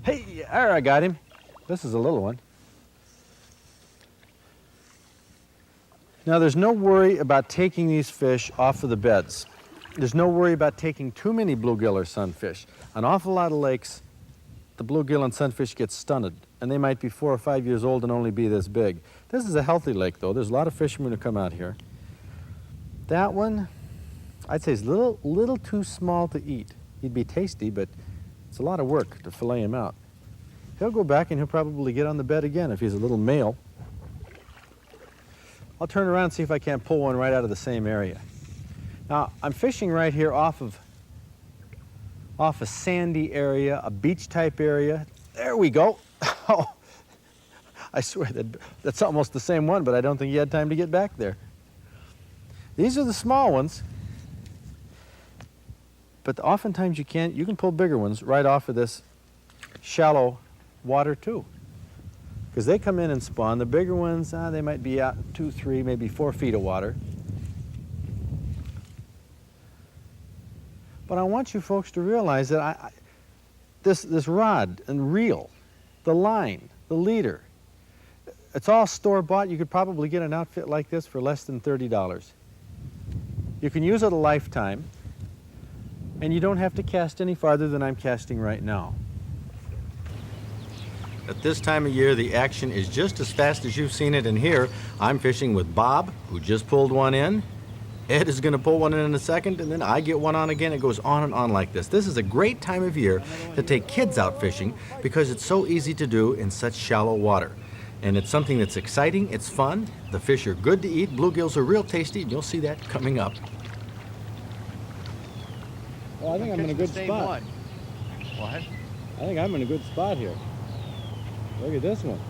Hey, there, I got him. This is a little one. Now, there's no worry about taking these fish off of the beds. There's no worry about taking too many bluegill or sunfish. An awful lot of lakes, the bluegill and sunfish get stunted, and they might be 4 or 5 years old and only be this big. This is a healthy lake, though. There's a lot of fishermen who come out here. That one, I'd say is a little too small to eat. He'd be tasty, but it's a lot of work to fillet him out. He'll go back and he'll probably get on the bed again if he's a little male. I'll turn around and see if I can't pull one right out of the same area. Now, I'm fishing right here off a sandy area, a beach type area. There we go. Oh, I swear that's almost the same one, but I don't think you had time to get back there. These are the small ones, but oftentimes you can pull bigger ones right off of this shallow water too, because they come in and spawn. The bigger ones, they might be out 2, 3, maybe 4 feet of water. But I want you folks to realize that this rod and reel, the line, the leader, it's all store-bought. You could probably get an outfit like this for less than $30. You can use it a lifetime, and you don't have to cast any farther than I'm casting right now. At this time of year, the action is just as fast as you've seen it in here. I'm fishing with Bob, who just pulled one in. Ed is going to pull one in a second, and then I get one on again. It goes on and on like this. This is a great time of year to take kids out fishing because it's so easy to do in such shallow water. And it's something that's exciting, it's fun, the fish are good to eat, bluegills are real tasty, and you'll see that coming up. Well, I think I'm in a good spot. What? I think I'm in a good spot here. Look at this one.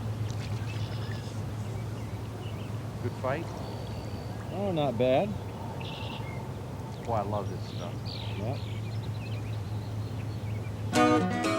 Good fight? Oh, not bad. Boy, I love this stuff. Yeah.